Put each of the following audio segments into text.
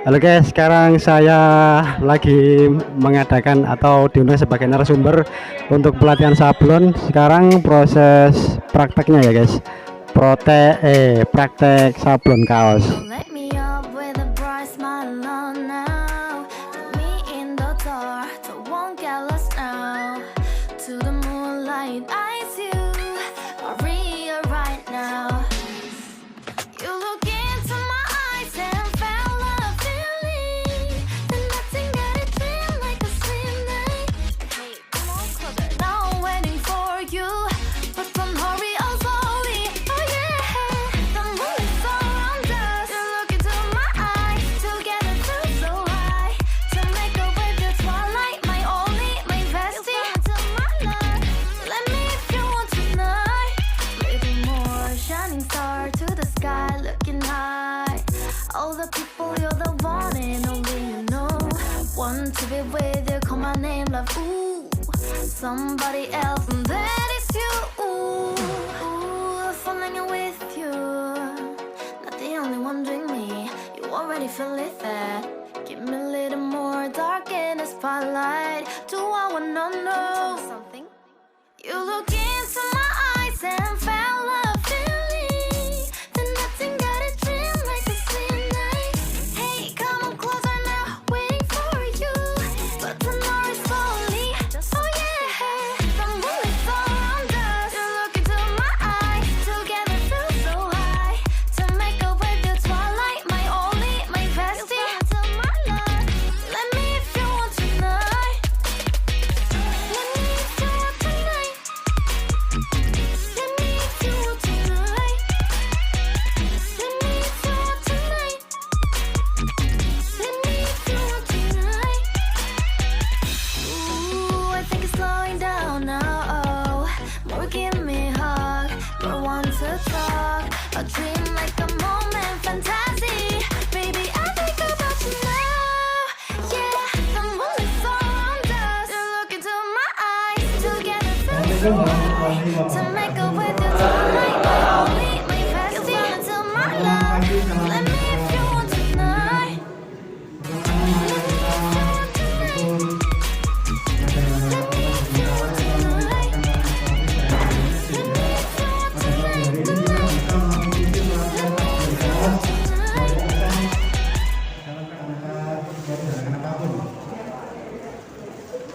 Halo guys, sekarang saya lagi mengadakan atau diundang sebagai narasumber untuk pelatihan sablon. Sekarang proses prakteknya ya guys. Praktek sablon kaos. So let me up with a bright smile on now. Put me in the dark, so won't get lost now. To the moonlight, eyes you, Maria right now. You look into my eyes and felt a feeling. Then nothing got it feel like a slim night. Hey, come on closer, now I'm waiting for you. But don't hurry, oh slowly, oh yeah. The moon is around us. You look into my eyes, together feel so high. To make a way the twilight, my only, my bestie. Into my life, let me if you want tonight. Little more shining star to the sky, looking high. All the people, you're the one and only you know. Want to be with you, call my name, love. Ooh, somebody else, and that is you. Ooh, falling in with you. Not the only one doing me. You already feel it there. Give me a little more dark in the spotlight. Do I wanna know something? You look into my eyes and felt a feeling. Then nothing got a dream like a slim night. Hey, come on closer now, waiting for you. But tomorrow is slowly, oh yeah. The moon is around us. You look into my eyes, together feel so high. To make a way the twilight, my only, my bestie. Into my life, let me if you want tonight. Let me if you want tonight. Let me if you want tonight. Let me if you want tonight. Let me if you want tonight. Ooh, I think it's slowing down now. More give me a hug, more want to talk. A dream like a moment, fantasy. Baby, I think about you now. Yeah, the moon is around us. You look into my eyes, together feel so high. To make a way through tonight, my only, my bestie. You into my life. Let me if you want tonight. Let me if you want tonight. Let me if you want tonight. Let me if you want tonight. Let me if you want tonight.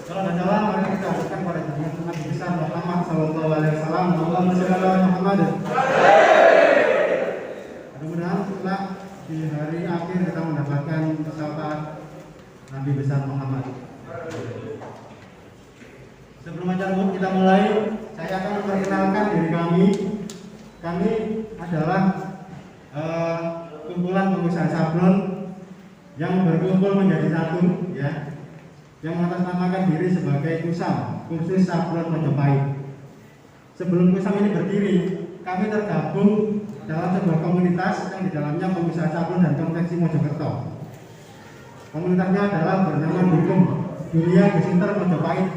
Kalau ada salah, mari kita ucapkan pada junjungan Nabi besar Muhammad Sallallahu Alaihi Wasallam. Allahumma shalli ala Muhammad. Mudah-mudahan setelah di hari akhir kita mendapatkan syafaat Nabi besar Muhammad. Sebelum acara kita mulai, saya akan memperkenalkan diri kami. Kami adalah kumpulan pengusaha sablon yang berkumpul menjadi satu, ya, yang mengatasnamakan diri sebagai KUSAM, Kursus Sablon Mojopahit. Sebelum KUSAM ini berdiri, kami tergabung dalam sebuah komunitas yang di dalamnya pengusaha sablon dan konveksi Mojokerto. Komunitasnya adalah bernama Dugem, Dunia Gesinter Mojopahit.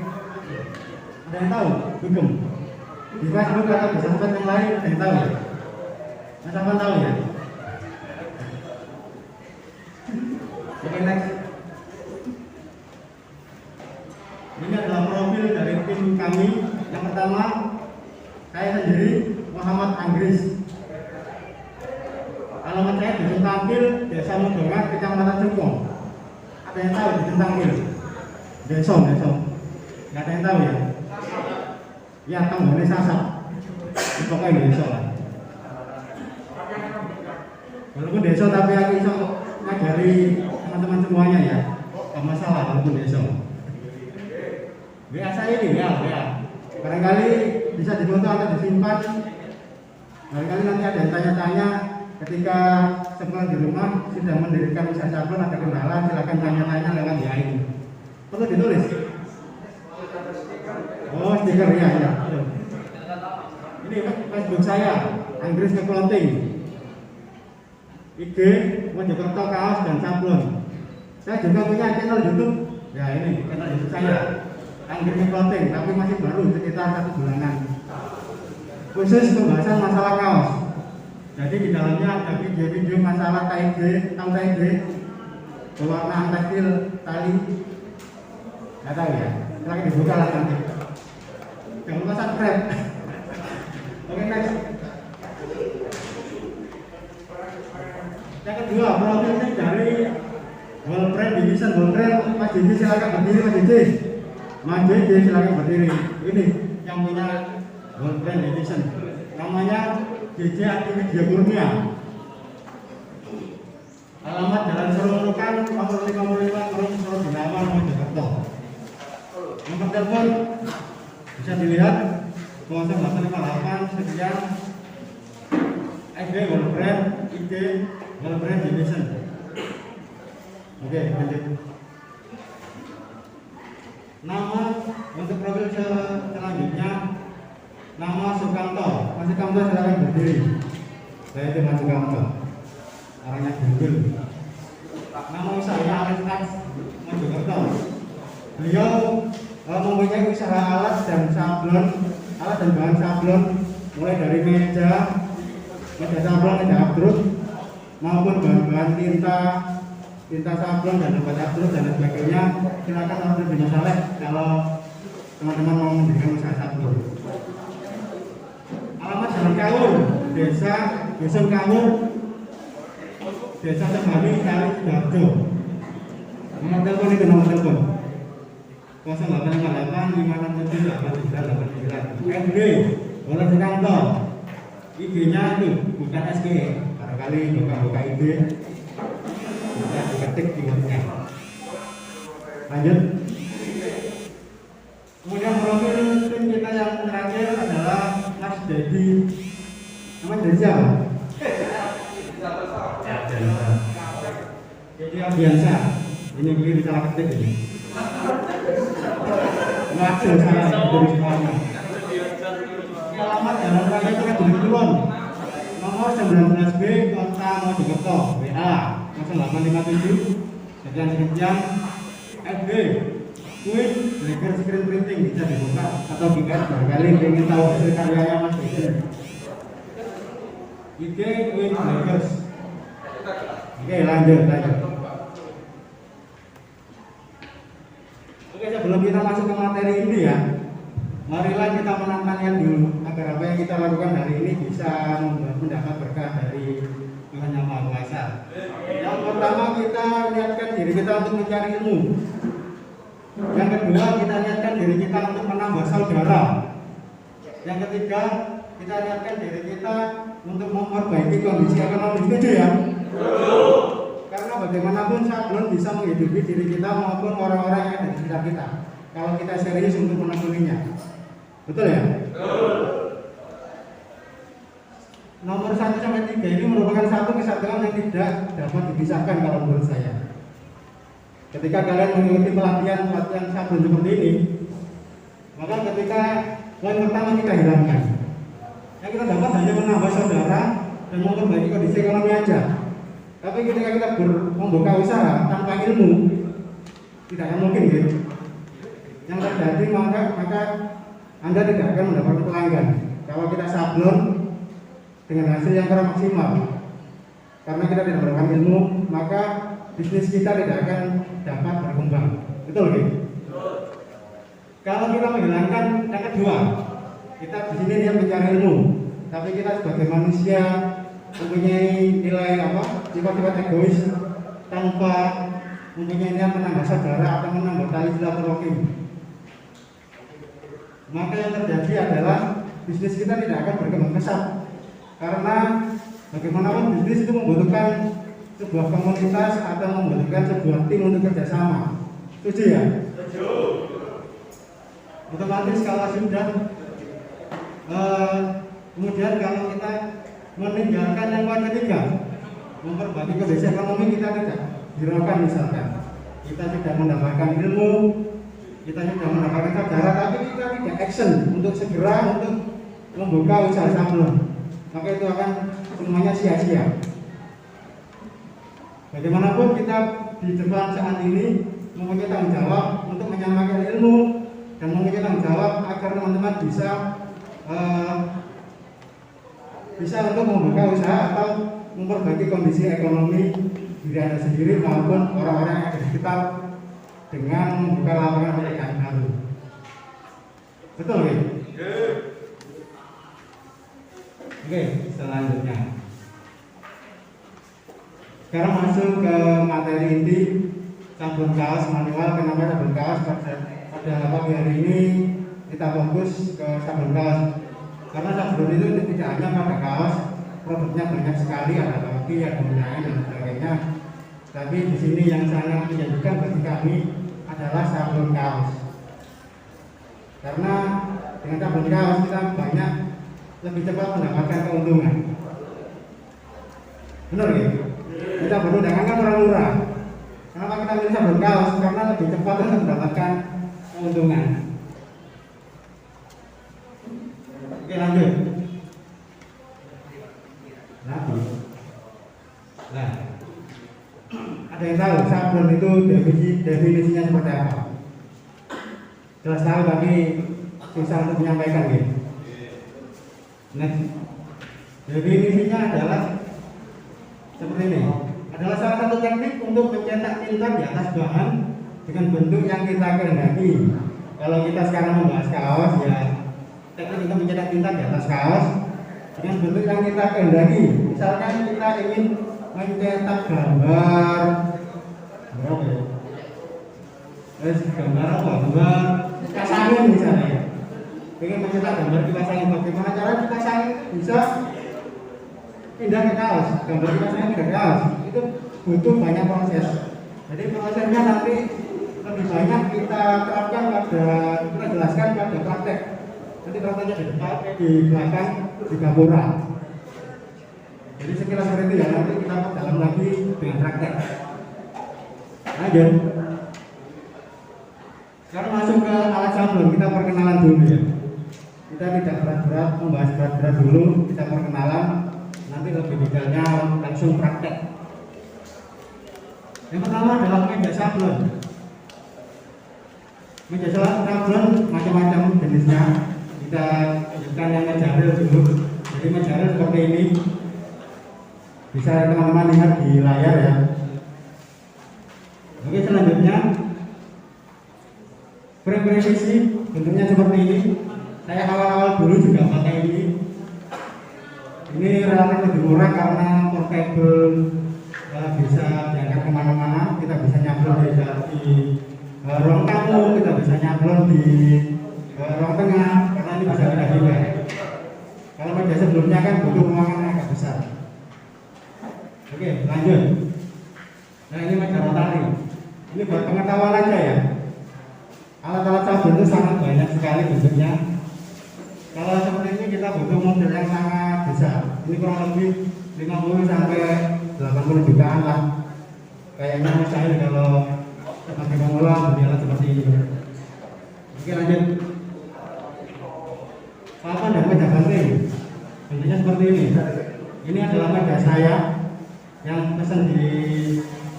Ada yang tahu Dugem? Di Facebook atau di sosmed yang lain ada yang tahu ya? Mas Afan tahu ya? Oke, next. Ini adalah profil dari tim kami. Yang pertama, saya sendiri, Muhammad Anggris. Alamat saya di Tampil, Desa Mudongat, Kecamatan Cukong. Ada yang tahu di Tampil? Desa. Nggak ada yang tahu ya? Ya, tanggungnya Sasak. Pokoknya desa lah. Walaupun desa tapi aku bisa ngajari teman-teman semuanya ya. Gak masalah walaupun desa. WA saya ini, WA. Barangkali bisa difoto atau disimpan. Barangkali nanti ada yang tanya-tanya ketika sepulang di rumah sudah mendirikan usaha sablon, ada kendala, silakan tanya-tanya lewat WA ini. Perlu ditulis? Oh, stiker ya. Ini Facebook saya, Anggris Clothing. IG Mojokerto Kaos dan Sablon. Saya juga punya channel YouTube. Ya ini channel YouTube saya, Anggris Clothing, tapi masih baru sekitar 1 bulanan. Khusus pembahasan masalah kaos. Jadi di dalamnya ada video-video masalah KID, tahu KID? pewarnaan tekstil tali, nggak tahu ya, silahkan dibuka lah nanti. Jangan lupa subscribe. Oke, next. Yang kedua, profil dari Whole Brand Division. Whole Brand, Mas Jiji silakan berdiri, Mas Jiji. Mas Jiji silakan berdiri. Ini yang punya Whole Brand Division. Namanya JJ Aktividia Kurnia. Alamat Jalan Serurukan, nomor 55, Kurung Soro Binawan, Mojokerto. Nomor telepon bisa dilihat 0858 sekian. FB Whole Brand, IG Whole Brand Division. Oke, lanjut. Nama untuk profil selanjutnya, nama Sukamto. Mas Sukamto silakan berdiri. Saya itu Mas Sukamto. Orangnya Google. Nama usahanya Alex Tax Mojokerto. Beliau mempunyai usaha alat dan sablon, alat dan bahan sablon, mulai dari meja sablon, meja abdruk, maupun bahan-bahan tinta sablon dan obat abdruk dan sebagainya. Silakan order di Mas Alex kalau teman-teman mau mendirikan usaha sablon. Alamat Jalan Kawur, Desa Dusun Kawur, Desa Sebani, Kali Sidoarjo. Nomor telepon itu nomor telepon 0858 567 8389. FB Whole Sukamto. IG-nya itu bukan SG, barangkali buka IG bisa diketik di webnya. Lanjut. Kemudian profil tim kita yang terakhir adalah Mas Dedi. Nama Dedi siapa? Jadi Abiansa. Ini beli salah ketik ini. Waduh, salah dari semuanya. Alamat Jalan Raya Kediri Kulon, nomor 19B, Kota Mojokerto, WA 0857 sekian. FB Queen Blacker Screen Printing, bisa dibuka atau bikin barangkali ingin tahu hasil karyanya Mas Dedi. IG Queen Blackers. Oke, lanjut. Oke, sebelum kita masuk ke materi ini ya, marilah kita menantangnya dulu agar apa yang kita lakukan hari ini bisa mendapat berkah dari Tuhan Yang Maha Kuasa. Yang pertama, kita niatkan diri kita untuk mencari ilmu. Yang kedua, kita niatkan diri kita untuk menambah saudara. Yang ketiga, kita niatkan diri kita untuk memperbaiki kondisi ekonomi. Setuju ya? Karena bagaimanapun sablon bisa menghidupi diri kita maupun orang-orang yang ada di sekitar kita kalau kita serius untuk menekuninya. Betul ya? Nomor 1 sampai 3 ini merupakan satu kesatuan yang tidak dapat dipisahkan kalau menurut saya. Ketika kalian mengikuti pelatihan sablon seperti ini, maka ketika poin pertama kita hilangkan. Yang kita dapat hanya menambah saudara dan memperbaiki kondisi ekonomi aja. Tapi ketika kita membuka usaha tanpa ilmu, tidak akan mungkin gitu. Yang terjadi maka Anda tidak akan mendapatkan pelanggan. Kalau kita sablon dengan hasil yang kurang maksimal, karena kita tidak mendapatkan ilmu, maka bisnis kita tidak akan dapat berkembang. Betul gitu? Kalau kita menghilangkan yang kedua, kita di sini dia mencari ilmu, tapi kita sebagai manusia mempunyai nilai sifat-sifat egois tanpa mempunyai niat menambah saudara atau menambah tali silaturahim. Maka yang terjadi adalah bisnis kita tidak akan berkembang pesat, karena bagaimanapun bisnis itu membutuhkan sebuah komunitas atau membutuhkan sebuah tim untuk kerjasama. Setuju ya? Setuju. Otomatis kalau sudah kemudian kalau kita meninggalkan yang poin ketiga, memperbaiki kondisi ekonomi, kita tidak hiraukan. Misalkan kita tidak mendapatkan ilmu, kita sudah mendapatkan saudara, tapi kita tidak action untuk segera untuk membuka usaha sablon, maka itu akan semuanya sia-sia. Bagaimanapun kita di depan saat ini mempunyai tanggung jawab untuk menyampaikan ilmu dan mempunyai tanggung jawab agar teman-teman bisa untuk membuka usaha atau memperbaiki kondisi ekonomi diri Anda sendiri maupun orang-orang yang ada di sekitar dengan membuka lapangan pekerjaan baru. Betul ya? Oke, selanjutnya. Sekarang masuk ke materi inti sabun kaos manual. Kenapa sabun kaos? Pada pagi hari ini kita fokus ke sabun kaos. Karena sabun itu tidak hanya pada kaos, produknya banyak sekali, ada kaki, ada minyak dan sebagainya. Tapi di sini yang sangat menjanjikan bagi kami adalah sabun kaos. Karena dengan sabun kaos kita banyak lebih cepat mendapatkan keuntungan. Benar ya? Kita berundangan kan murah-murah. Kenapa kita pilih sabun kaos? Karena lebih cepat untuk mendapatkan keuntungan. Oke, lanjut. Lagi. Nah, ada yang tahu sabun itu definisinya seperti apa? Jelas tahu tapi susah untuk menyampaikan gitu. Nah, definisinya adalah seperti ini. Adalah salah satu teknik untuk mencetak tinta di atas bahan dengan bentuk yang kita kehendaki. Kalau kita sekarang membahas kaos, ya teknik untuk mencetak tinta di atas kaos dengan bentuk yang kita kehendaki. Misalkan kita ingin mencetak gambar berapa ya? Gambar apa? Gambar kipas angin misalnya. Ingin mencetak gambar kipas angin, bagaimana cara kipas angin bisa pindah ke kaos? Gambar kipas angin pindah ke kaos itu butuh banyak proses. Jadi prosesnya nanti lebih banyak kita terapkan kita jelaskan pada praktek. Nanti prakteknya di depan, di belakang, di gapura. Jadi sekilas seperti itu ya, nanti kita dalam lagi dengan praktek. Lanjut. Sekarang masuk ke alat sabun, kita perkenalan dulu ya. Kita tidak berat-berat membahas berat-berat dulu, kita perkenalan. Nanti lebih detailnya langsung praktek. Yang pertama adalah meja sablon. Meja sablon macam-macam jenisnya. Kita tunjukkan yang meja rel dulu. Jadi meja rel seperti ini. Bisa teman-teman lihat di layar ya. Oke, selanjutnya frame presisi bentuknya seperti ini. Saya awal-awal dulu juga pakai ini. Ini relatif lebih murah karena portable, bisa diangkat kemana-mana. Kita bisa nyablon di ruang tamu, kita bisa nyablon di ruang tengah karena ini bisa pindah-pindah. Kalau meja sebelumnya kan butuh ruangan yang agak besar. Oke, lanjut. Nah, ini meja rotari. Ini buat pengetahuan aja ya. Alat-alat sabun itu sangat banyak sekali bentuknya. Kalau seperti ini kita butuh model yang sangat besar. Ini kurang lebih 50 sampai 80 jutaan lah. Kayaknya saya kalau sebagai pemula beli alat seperti ini. Oke, lanjut. Papan dan meja banting. Bentuknya seperti ini. Ini adalah meja saya yang pesan di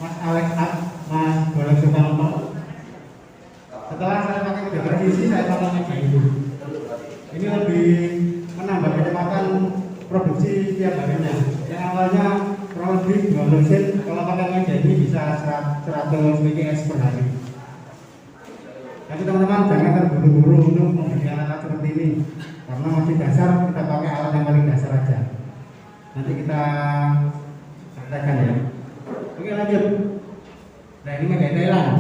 Mas Alex Up, Mas Bolak Sukamto. Setelah saya pakai meja presisi, saya pakai meja itu. Ini lebih menambah kecepatan produksi tiap harinya. Yang awalnya kurang lebih 2 mesin, kalau pakai meja ini bisa 100 PKS per hari. Tapi teman-teman jangan terburu-buru untuk membeli alat seperti ini, karena masih dasar, kita pakai alat yang paling dasar aja. Nanti kita praktekkan ya. Oke, lanjut. Nah, ini meja Thailand.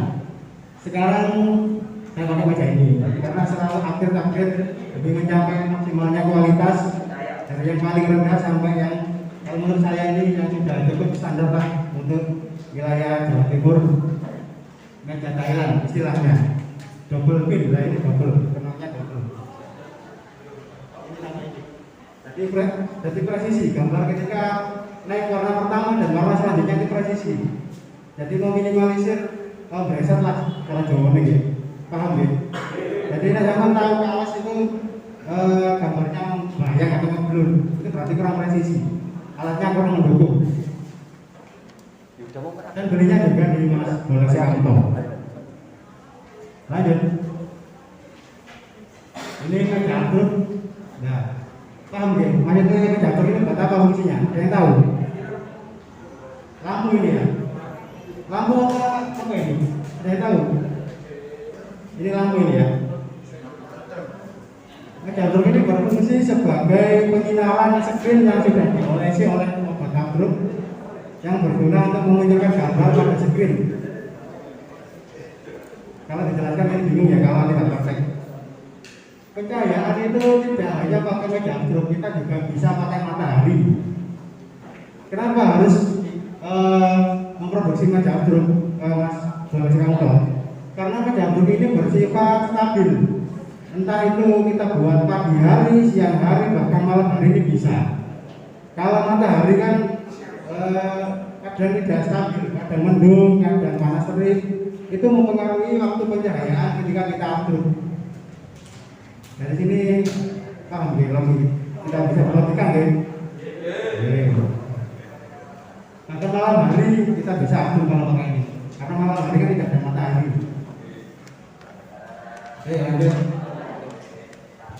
Sekarang saya pakai meja ini, karena selalu update lebih mencapai maksimalnya kualitas dari yang paling rendah sampai yang kalau menurut saya ini yang sudah cukup standar lah untuk wilayah Jawa Timur. Meja Thailand istilahnya double pin, lah ini double, kenalnya double. Jadi presisi gambar ketika naik warna pertama dan warna selanjutnya itu presisi. Jadi meminimalisir bereset lah kalau Jawa nih, paham ya? Jadi jangan tahu kaos itu gambarnya bayang atau ngeblur, itu berarti kurang presisi. Alatnya kurang mendukung. Dan belinya juga di Mas Bolak Sukamto. Lanjut. Ini meja atur. Nah, paham ya? Maksudnya meja atur ini buat apa fungsinya? Ada yang tahu? Lampu ini ya. Lampu apa ini? Saya tahu. Ini lampu ini ya. Adaptor ini berfungsi sebagai penyinaran screen yang sudah diolesi oleh obat ambruk yang berguna untuk memunculkan gambar pada screen. Kalau dijelaskan ini bingung ya kalau tidak praktek. Pencahayaan itu tidak hanya pakai media ambruk, kita juga bisa pakai matahari. Kenapa harus memproduksi media ambruk, Mas Bambang? Karena media ambruk ini bersifat stabil. Entah itu kita buat pagi hari, siang hari, bahkan malam hari ini bisa. Kalau matahari kan kadang tidak stabil, kadang mendung, kadang panas terik. Itu mempengaruhi waktu pencahayaan ketika kita ambruk. Dari sini paham ya, lagi kita bisa perhatikan ya. Maka malam hari kita bisa ambruk kalau pakai ini, karena malam hari kan tidak ada matahari. Oke, lanjut.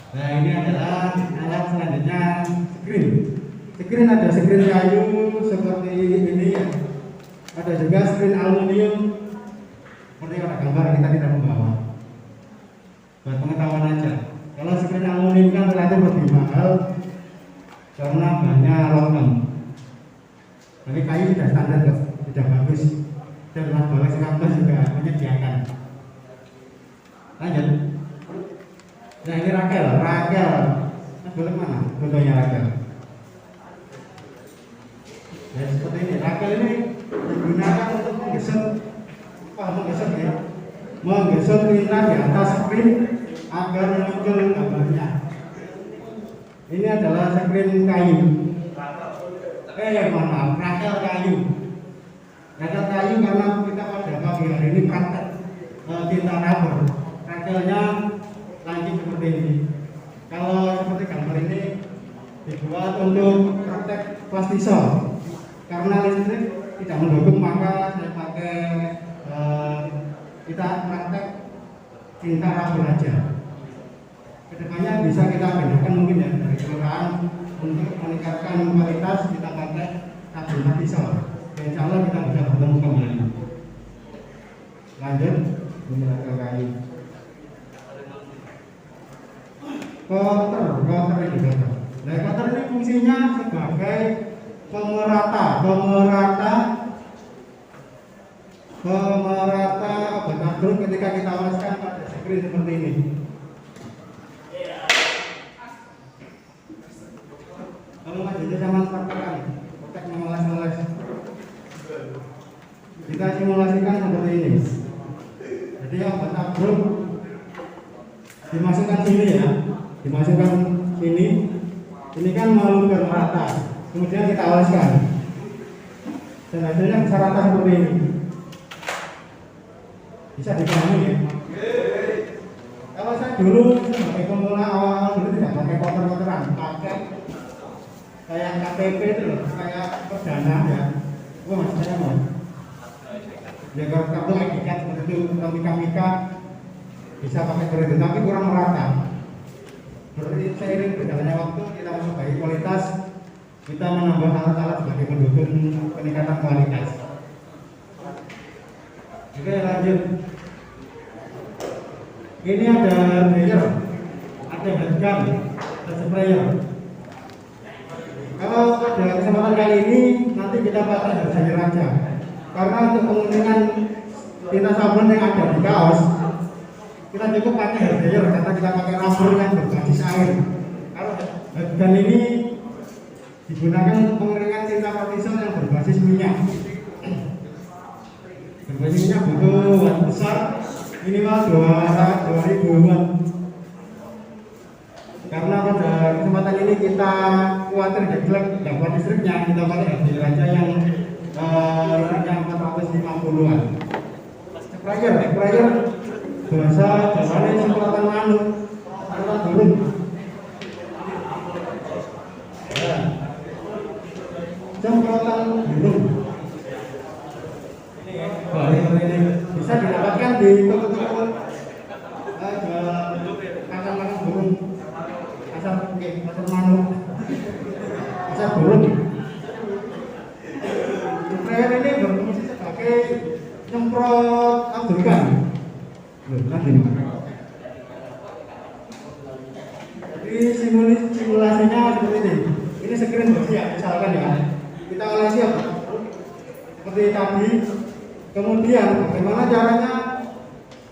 Nah, ini adalah alat selanjutnya, screen. Screen ada screen kayu seperti ini ya. Ada juga screen aluminium. Seperti pada gambar kita tidak membawa. Buat pengetahuan aja. Kalau screen aluminium kan relatif lebih mahal karena banyak logam. Tapi kayu sudah standar, sudah bagus. Dan Mas Bambang Kampus juga menyediakan. Lanjut. Nah, ini Rakel. Mas boleh mana contohnya Rakel? Ya seperti ini. Rakel ini digunakan untuk menggeser ya, menggeser tinta di atas screen agar muncul gambarnya. Ini adalah screen kayu. Maaf, Rakel kayu. Rakel kayu karena kita pada pagi hari ini praktek tinta rubber. Rakelnya lancip seperti ini. Kalau seperti gambar ini dibuat untuk praktek plastisol. Karena listrik tidak mendukung, maka saya pakai kita praktek tinta rubber aja. Kedepannya bisa kita bedakan mungkin ya dari kelurahan untuk meningkatkan kualitas kita pakai tabung plastisol. Insya Allah kita bisa bertemu kembali. Lanjut, ini Rakel kayu. Koter ini koter. Nah, koter ini fungsinya sebagai pemerata obat ambruk ketika kita oleskan pada screen seperti ini. Kalau Mas Jojo sama praktekkan, praktek mengoles-oles. Kita simulasikan seperti ini. Jadi obat ambruk dimasukkan sini ya. Dimasukkan sini, ini kan meluber rata, kemudian kita oleskan dan hasilnya bisa rata seperti ini. Bisa dipahami ya. Kalau saya dulu sebagai pemula awal dulu tidak pakai kotor-kotoran, pakai kayak KTP itu loh, kayak perdana ya. Wah, maksudnya mau ya kartu ID card seperti itu, mika-mika bisa pakai kredit tapi kurang merata. Berarti seiring berjalannya waktu kita memperbaiki kualitas, kita menambah alat-alat sebagai pendukung peningkatan kualitas. Oke, lanjut. Ini ada dryer, ada handgun, ada sprayer. Kalau pada kesempatan kali ini nanti kita pakai hand dryer aja, karena untuk penggunaan tinta sabun yang ada di kaos kita cukup pakai hand dryer karena kita pakai rubber yang berbasis air. Kalau handgun ini digunakan untuk pengeringan tinta plastisol yang berbasis minyak. Berbasis minyak butuh watt besar, minimal 2000 watt. Karena pada kesempatan ini kita khawatir jelek dapat listriknya, kita pakai hand dryer aja yang listriknya 450-an. Sprayer bahasa Jawanya semprotan manuk, semprotan burung. Semprotan burung. Ini bisa didapatkan di toko-toko makan burung, pasar manuk, pasar burung. Sprayer ini berfungsi sebagai Abdul kan? Loh, nanti. Jadi simulasinya seperti ini. Ini screen bersih ya, misalkan ya. Kita olesi apa? Seperti tadi. Kemudian bagaimana caranya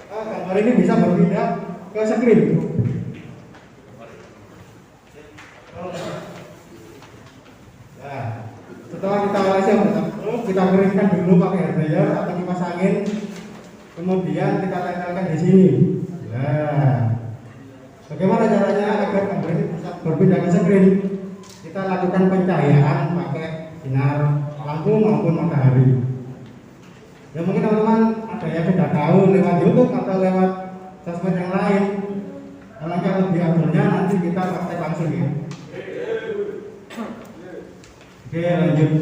gambar ini bisa berpindah ke screen? Nah, setelah kita olesi kita keringkan dulu pakai air dryer atau kipas angin. Kemudian kita tempelkan di sini. Nah, bagaimana caranya agar gambar ini bisa berpindah ke screen? Kita lakukan pencahayaan pakai sinar lampu maupun matahari. Ya mungkin teman-teman ada yang sudah tahu lewat YouTube atau lewat sosmed yang lain. Alangkah lebih afdolnya nanti kita praktek langsung ya. Oke, lanjut.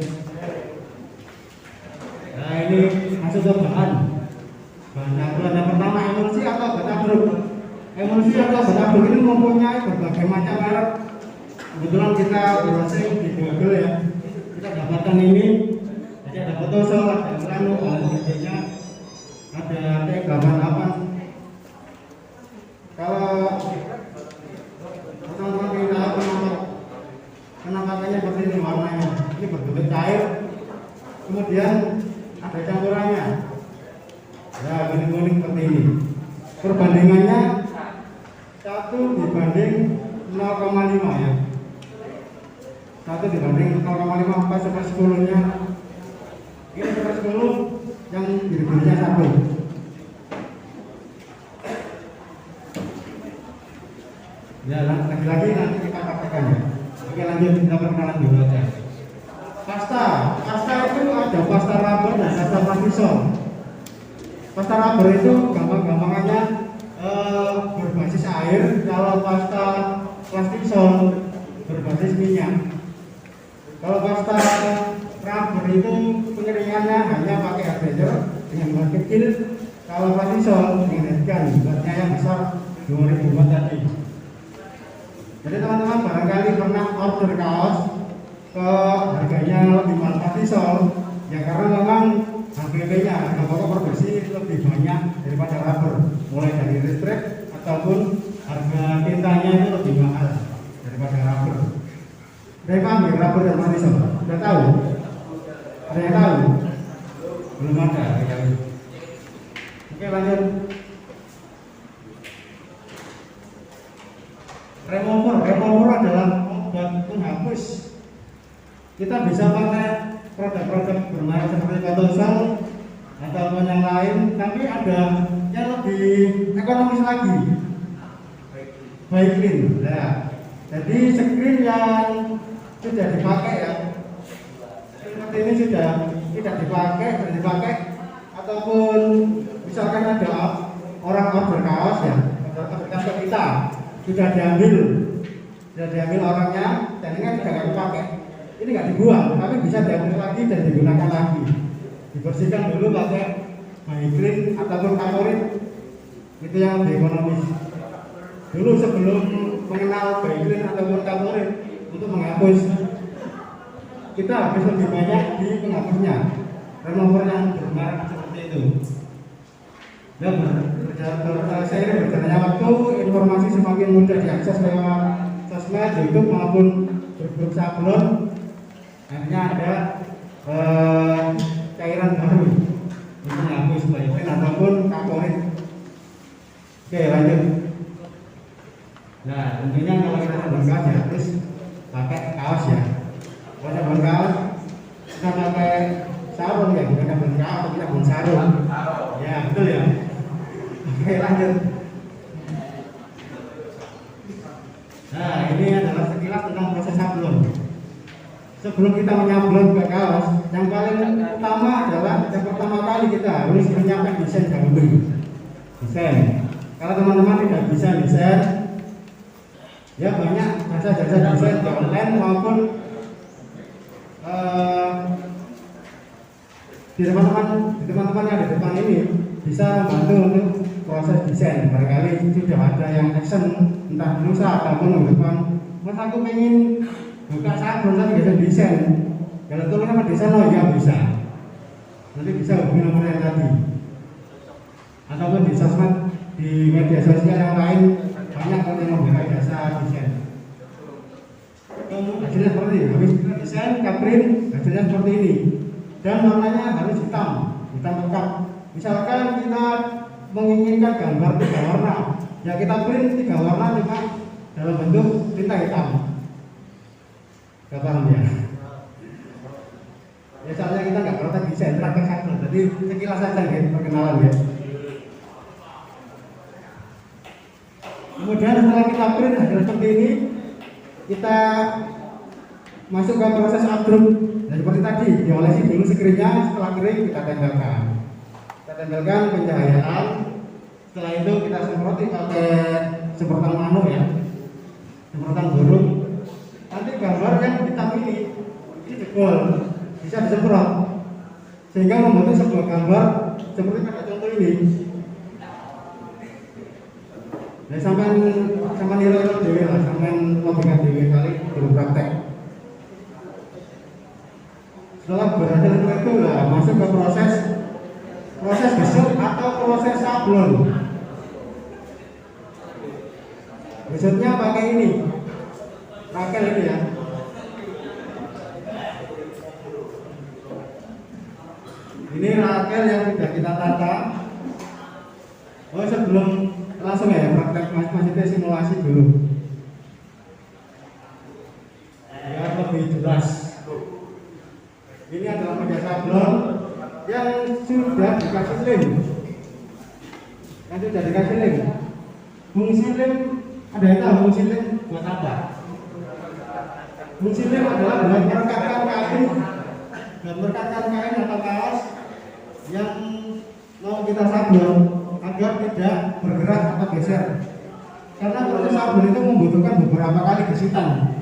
Nah, ini masuk ke bahan campuran. Yang pertama emulsi atau betabruk. Emulsi atau betabruk ini mempunyai berbagai macam merek. Kebetulan kita browsing di Google ya, kita dapatkan ini. Jadi ada Photosol, ada Urano, ada sebagainya, ada T88. Kalau teman-teman ingin tahu penampakannya seperti ini, warnanya ini berbentuk cair. Kemudian ada campurannya. Ya, kuning-kuning seperti ini. Perbandingannya 1 dibanding 0,5 ya. 1 dibanding 0,5 4/10 nya. Ini 1/10 yang biru-birunya 1. Ya, lagi-lagi nanti kita praktekkan ya. Oke, lanjut kita perkenalan dulu aja. Pasta itu ada pasta rubber dan pasta plastisol. Pasta rubber itu gampang-gampangannya berbasis air, kalau pasta plastisol berbasis minyak. Kalau pasta rubber itu pengeringannya hanya pakai air dryer dengan watt kecil. Kalau plastisol dengan wattnya yang besar 2000 watt tadi. Jadi teman-teman barangkali pernah order kaos ke harganya lebih mahal plastisol ya, karena memang HPP-nya, harga pokok produksi lebih banyak daripada rubber, mulai dari listrik ataupun harga tintanya itu lebih mahal daripada rubber. Dari paham ya rubber dan plastisol? Sudah tahu? Ada yang tahu? Belum ada. Oke, lanjut. Remover adalah obat penghapus. Kita bisa pakai produk-produk bermerek seperti Photosol ataupun yang lain, tapi ada yang lebih ekonomis lagi, Baiklin. Nah, jadi screen yang sudah dipakai ya, seperti ini sudah tidak dipakai, ataupun misalkan ada orang order kaos ya, order kaos ke kita sudah diambil orangnya, dan ini kan tidak dipakai. Ini nggak dibuang, tapi bisa diambil lagi dan digunakan lagi. Dibersihkan dulu pakai Baiklin ataupun Kaporit, itu yang lebih ekonomis. Dulu sebelum mengenal Baiklin ataupun Kaporit untuk menghapus, kita habis lebih banyak di penghapusnya, remover yang bermerek seperti itu. Ya, seiring berjalannya waktu, informasi semakin mudah diakses lewat sosmed, YouTube maupun grup sablon. Akhirnya ada cairan baru untuk menghapus Baiklin ataupun Kaporit. Oke, lanjut. Nah, tentunya kalau kita sabun kaos ya harus pakai kaos ya. Kalau sabun kaos kita pakai sarung ya, bukan sabun kaos tapi sabun sarung. Ya, betul ya. Oke, lanjut. Nah, ini adalah sekilas tentang proses sablon. Sebelum kita menyablon ke kaos, yang paling utama adalah yang pertama kali kita harus menyiapkan desain dahulu. Desain. Kalau teman-teman tidak bisa desain, ya banyak jasa-jasa desain di online maupun di teman-teman yang di depan ini bisa membantu untuk proses desain. Barangkali sudah ada yang action entah nusa ataupun minggu depan, mas aku pengen buka sablon tapi bisa desain, kalau tolong sama desain, oh ya bisa, nanti bisa hubungi nomor yang tadi. ataupun di sosmed, di media sosial yang lain banyak orang yang memberikan jasa desain. Hasilnya seperti ini, habis kita desain, kita print, hasilnya seperti ini. Dan warnanya harus hitam pekat. Misalkan kita menginginkan gambar 3 warna, ya kita print 3 warna cuma dalam bentuk tinta hitam. Gak paham ya? Ya soalnya kita nggak praktek desain, praktek sablon, jadi sekilas saja gitu, perkenalan ya. Kemudian setelah kita print hasil seperti ini, kita masuk ke proses updrop. Dan seperti tadi, diolesi dulu screen-nya, setelah kering kita tempelkan. Kita tempelkan pencahayaan. Setelah itu kita semproti pakai semprotan mano ya, semprotan burung. Nanti gambar yang hitam ini jebol, bisa disemprot sehingga membentuk sebuah gambar seperti pada contoh ini. Ya sampai nilai dewe lah, sampai logika dewe kali belum praktek. Setelah berhasil itu lah masuk ke proses gesut atau proses sablon. Gesutnya pakai ini, rakel ini ya. Ini rakel yang sudah kita tata. Oh sebelum langsung ya praktek masih simulasi dulu biar lebih jelas. Ini adalah media sablon yang sudah dikasih lem. Fungsi lem ada yang tahu fungsi lem buat apa? Fungsi lem adalah buat merekatkan kain atau kaos yang mau kita sablon agar tidak bergerak atau geser. Karena proses sablon itu membutuhkan beberapa kali gesutan.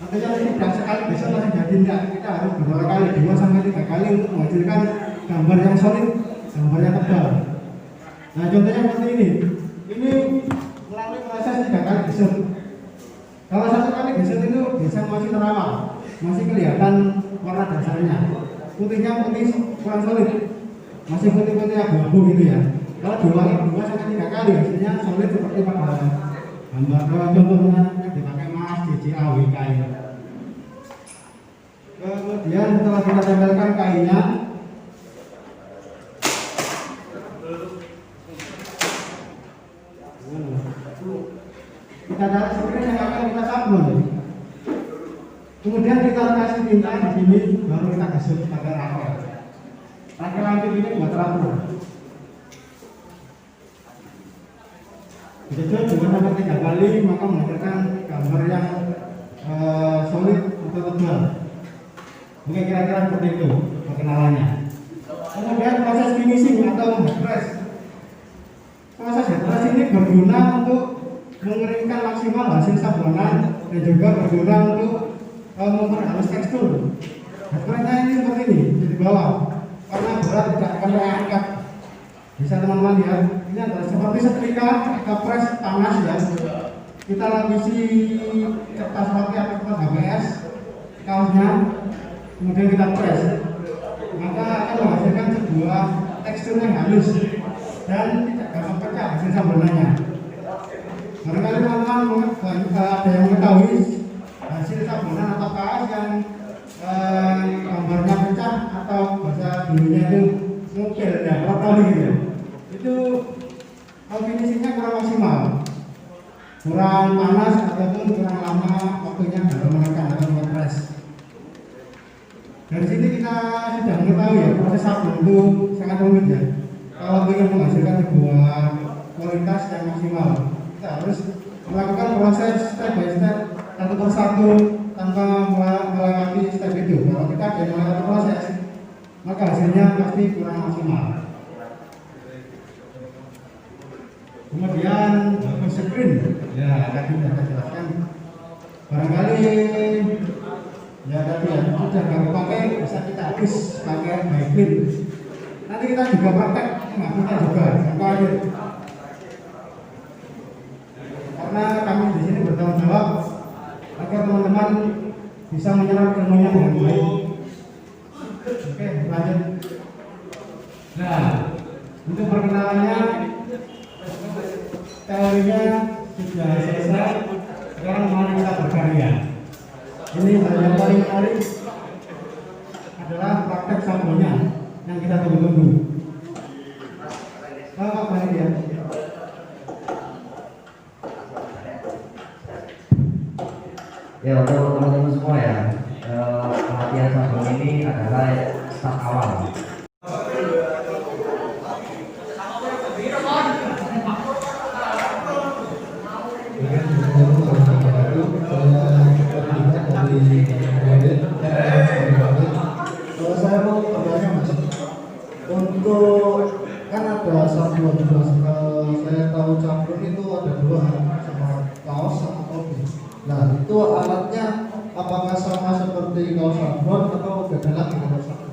Artinya tidak sekali gesut langsung jadi, tidak. Kita harus beberapa kali, 2-3 kali untuk menghasilkan gambar yang solid, gambar yang tebal. Nah contohnya seperti ini. Ini melalui proses 3 kali gesut. Kalau 1 kali gesut itu desain masih terawang, masih kelihatan warna dasarnya. Putihnya putih kurang solid, masih putih-putih abu-abu gitu ya. Kalau diulangi 2-3 kali hasilnya solid seperti pada gambar contohnya yang dipakai Mas JJAWK ini. Kemudian setelah kita tempelkan kainnya, kita taruh screen yang akan kita sablon. Kemudian kita kasih tinta di sini, baru kita gesut pakai rakel. Rakel antik ini buat teratur. Dijejol 2-3 kali maka menghasilkan gambar yang solid atau tebal. Mungkin kira-kira seperti itu perkenalannya. Kemudian proses finishing atau headpress. Proses headpress ini berguna untuk mengeringkan maksimal hasil sablonan dan juga berguna untuk memperhalus tekstur. Headpressnya ini seperti ini di bawah, karena berat tidak akan terangkat. Bisa teman-teman lihat, ini adalah seperti setrika, kita press panas ya. Kita lapisi kertas roti atau kertas HPS kaosnya, kemudian kita press, maka akan menghasilkan sebuah tekstur yang halus dan tidak gampang pecah hasil sablonannya. Barangkali teman-teman ada yang mengetahui hasil sablonan atau kaos yang gambarnya pecah atau bahasa dulunya itu mungkin ya, rotoli gitu ya. Itu finishingnya kurang maksimal, kurang panas ataupun kurang lama waktunya dalam menekan atau mempress. Dari sini kita sudah mengetahui ya proses sablon itu sangat rumit ya. Kalau ingin menghasilkan sebuah kualitas yang maksimal, kita harus melakukan proses step by step, satu persatu tanpa melewati step itu. Kalau kita ada melewati proses, maka hasilnya pasti kurang maksimal. Kemudian screen, ya tadi sudah saya jelaskan. Barangkali ya tadi ya sudah kami pakai, bisa kita habis pakai Baiklin. Nanti kita juga praktek, kita juga apa aja. Karena kami di sini bertanggung jawab agar teman-teman bisa menyerap ilmunya dengan baik. Oke, lanjut. Nah, Untuk perkenalannya, teorinya sudah selesai. Sekarang mari kita berkarya. Ini yang paling menarik adalah praktek sablonnya yang kita tunggu-tunggu. Apa ini ya? Ya, untuk teman-teman semua ya, pelatihan sablon ini adalah start awal. Kalau saya mau bertanya Mas, untuk kan ada sablon juga. Saya tahu sablon itu ada dua, sama kaos sama topi. Nah itu alatnya apakah sama seperti kaos sablon atau beda lagi kaos sablon?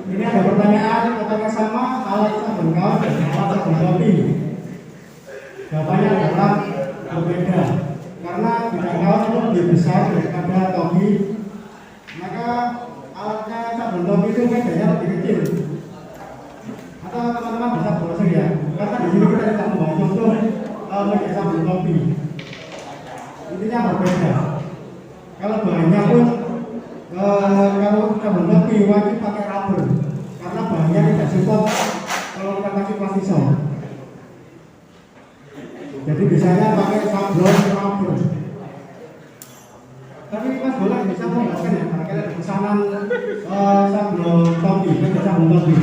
Ini ada pertanyaan apakah sama alat sablon kaos dan alat sablon topi? Jawabannya adalah berbeda. Karena bidang kaos itu lebih besar daripada topi, maka alatnya sablon topi itu bedanya lebih kecil. Atau teman-teman bisa browsing ya, karena di sini kita tidak membawa contoh media sablon topi. Intinya berbeda. Kalau bahannya pun kalau sablon topi wajib pakai rubber, karena bahannya tidak support kalau kita pakai plastisol. Jadi biasanya pakai sablon rubber. Tapi Mas boleh bisa menjelaskan ya, kira-kira pesanan sablon topi, media sablon topi.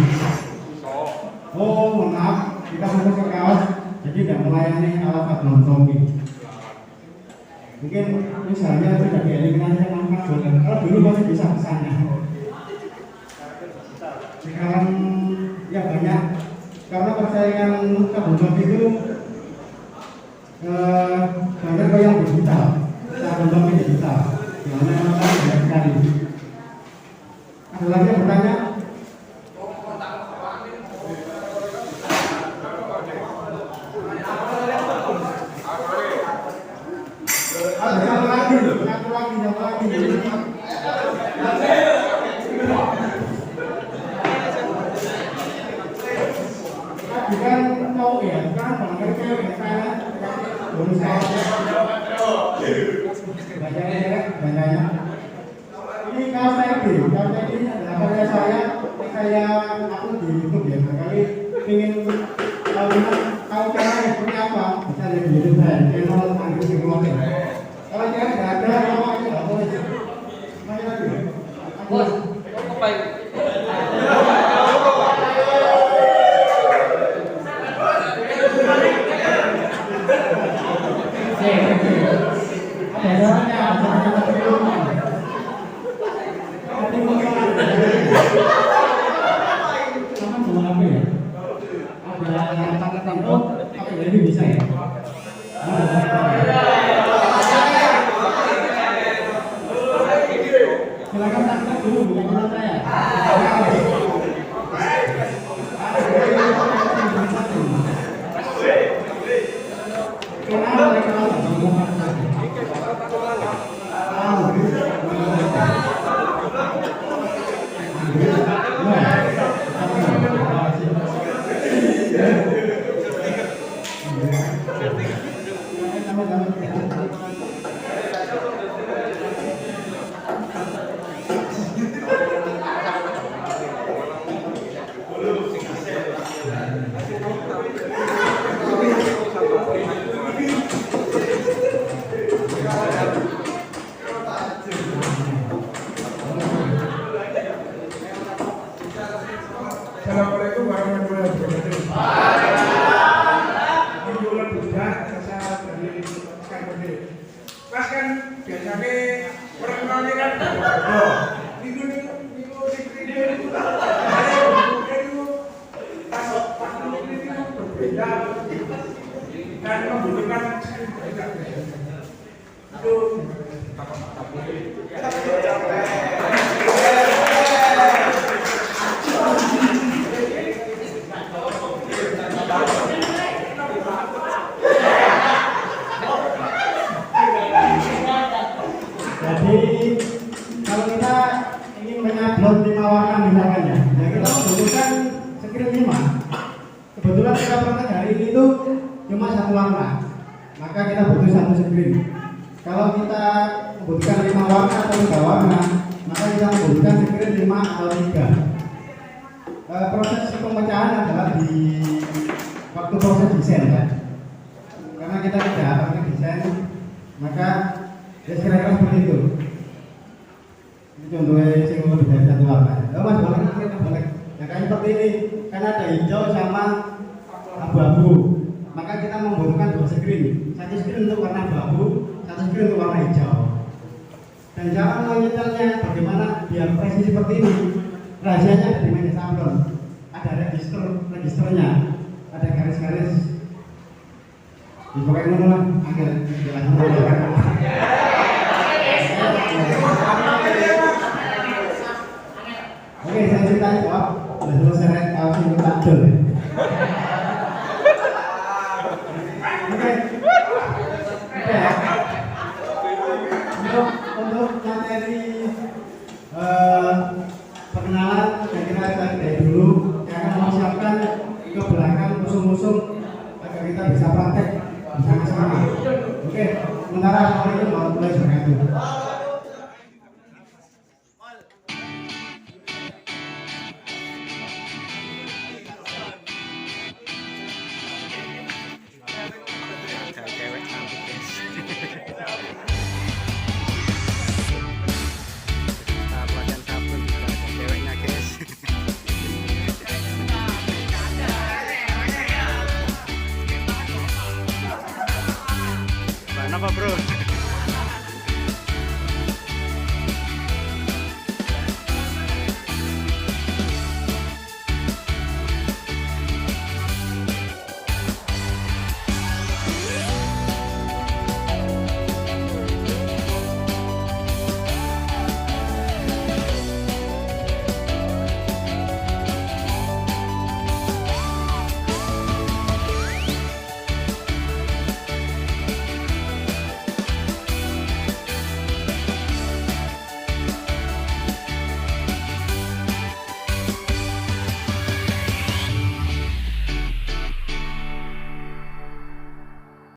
Oh, maaf, kita fokus ke kaos, jadi tidak melayani alat sablon topi. Mungkin misalnya sudah dieliminasi sama Mas boleh. Kalau dulu masih bisa pesannya. Sekarang ya banyak, karena persaingan sablon topi itu banyak yang digital, sablon topi digital, yang mana banyak sekali. Ada lagi yang bertanya? Satu lagi. Bukan tahu ya, kan barangkali kayak saya bonus banyaknya. Ini kaos saya ini adalah karya saya aku di YouTube ya. Barangkali ingin tahu caranya seperti apa, bisa lihat di YouTube saya, channel Andrew Sigmund. Kalau dia tidak ada, apa itu tidak boleh. Mana lagi? Bos, apa itu? Bisa ya? Silakan tanya dulu, bukan saya. Assalamualaikum warahmatullahi wabarakatuh. Bulan budak saya dari Skandinavia. Pas kan biasanya perkenalnya kan itu berbeda dan membutuhkan itu kebetulan kita praktek hari ini itu cuma satu warna, maka kita butuh satu screen. Kalau kita membutuhkan 5 warna atau 3 warna, maka kita membutuhkan screen 5 atau 3. Proses pemecahan adalah di waktu proses desain ya. Karena kita tidak pakai desain, maka ya kira-kira seperti itu. Ini contohnya yang lebih dari satu warna. Mas boleh. Nah, kayak seperti ini, kan ada hijau sama abu-abu. Maka kita membutuhkan 2 screen. Satu screen untuk warna abu, satu screen untuk warna hijau. Dan cara menyetelnya bagaimana biar presisi seperti ini. Rahasianya ada di meja sablon. Ada registernya, ada garis-garis. Dipakai dulu lah, akhir Oke, saya ceritain jawab. Udah selesai tahu sih takjil. Oke. Untuk materi perkenalan, kira-kira dari dulu yang akan mempersiapkan ke belakang musuh-musuh agar kita bisa praktek bersama-sama. Oke, sementara assalamualaikum warahmatullahi wabarakatuh. Apa bro?